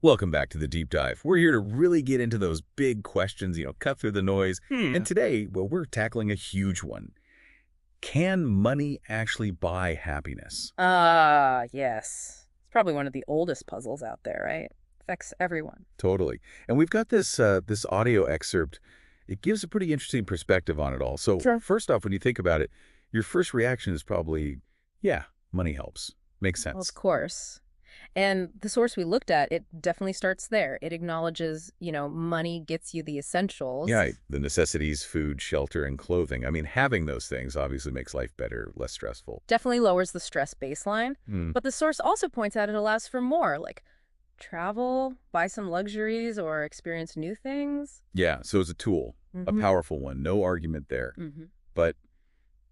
Welcome back to the deep dive. We're here to really get into those big questions, cut through the noise. And today, well, we're tackling a huge one. Can money actually buy happiness? Yes. It's probably one of the oldest puzzles out there, right? Affects everyone. Totally. And we've got this audio excerpt. It gives a pretty interesting perspective on it all. So Sure. first off, when you think about it, your first reaction is probably, yeah, money helps. Makes Well, sense. of course. And the source we looked at, it definitely starts there. It acknowledges, money gets you the Yeah, essentials. the necessities, food, shelter, and clothing. I mean, having those things obviously makes life better, less stressful. Definitely lowers the stress baseline. Hmm. But the source also points out it allows for more, like travel, buy some luxuries, or experience new things. Yeah, so it's a tool, a Mm-hmm. powerful one, no argument there. Mm-hmm. But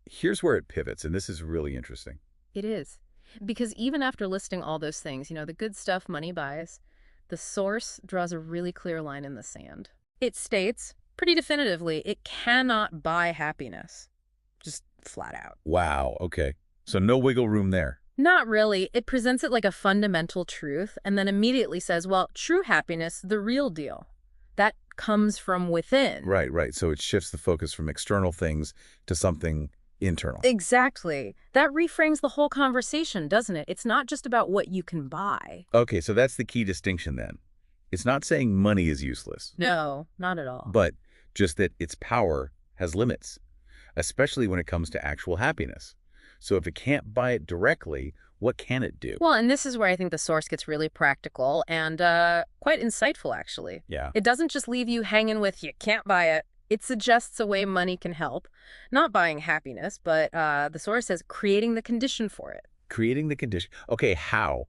here's where it pivots, and this is really interesting. It is. Because even after listing all those things, the good stuff money buys, the source draws a really clear line in the sand. It states, pretty definitively, it cannot buy happiness. Just flat out. Wow, okay. So no wiggle room there. Not really. It presents it like a fundamental truth and then immediately says, well, true happiness, the real deal, that comes from within. Right. So it shifts the focus from external things to something internal. Exactly. That reframes the whole conversation, doesn't it? It's not just about what you can buy. Okay, so that's the key distinction then. It's not saying money is useless, No, not at all. but just that its power has limits, especially when it comes to actual happiness. So if it can't buy it directly, what can it do? Well, and this is where I think the source gets really practical and quite insightful, actually. Yeah. It doesn't just leave you hanging with you can't buy it. It suggests a way money can help. Not buying happiness, but the source says creating the condition for it. Creating the condition. Okay, how?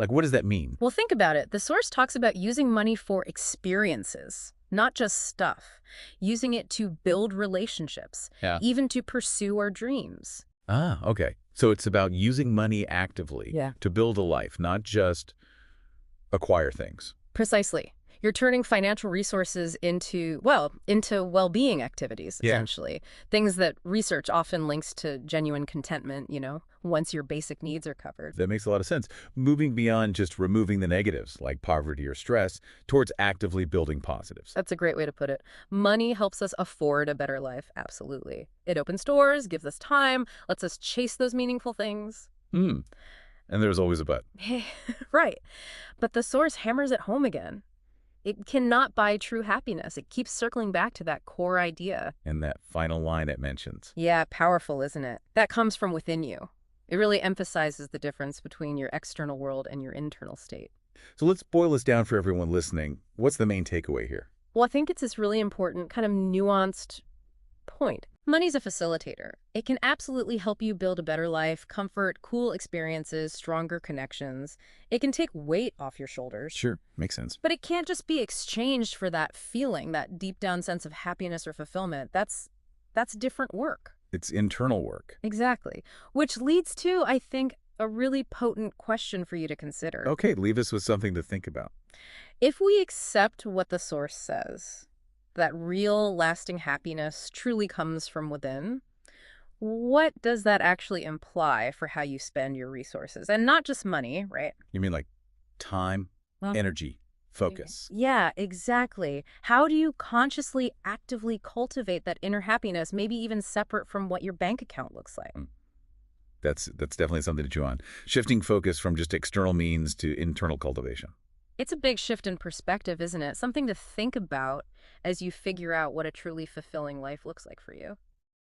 Like, what does that mean? Well, think about it. The source talks about using money for experiences, not just stuff. Using it to build relationships, Yeah. even to pursue our dreams. Ah, okay. So it's about using money actively Yeah. to build a life, not just acquire things. Precisely. You're turning financial resources into well-being activities, Yeah. essentially. Things that research often links to genuine contentment, once your basic needs are covered. That makes a lot of sense. Moving beyond just removing the negatives, like poverty or stress, towards actively building positives. That's a great way to put it. Money helps us afford a better life, absolutely. It opens doors, gives us time, lets us chase those meaningful things. Hmm. And there's always a but. Right. But the source hammers it home again. It cannot buy true happiness. It keeps circling back to that core idea. And that final line it mentions. Yeah, powerful, isn't it? That comes from within you. It really emphasizes the difference between your external world and your internal state. So let's boil this down for everyone listening. What's the main takeaway here? Well, I think it's this really important, kind of nuanced point. Money's a facilitator. It can absolutely help you build a better life, comfort, cool experiences, stronger connections. It can take weight off your shoulders. Sure, makes sense. But it can't just be exchanged for that feeling, that deep down sense of happiness or fulfillment. That's different work. It's internal work. Exactly. Which leads to, I think, a really potent question for you to consider. Okay, leave us with something to think about. If we accept what the source says, that real lasting happiness truly comes from within, what does that actually imply for how you spend your resources? And not just money, right? You mean like time, Well, energy, focus? Yeah, exactly. How do you consciously, actively cultivate that inner happiness, maybe even separate from what your bank account looks like? That's definitely something to chew on. Shifting focus from just external means to internal cultivation. It's a big shift in perspective, isn't it? Something to think about as you figure out what a truly fulfilling life looks like for you.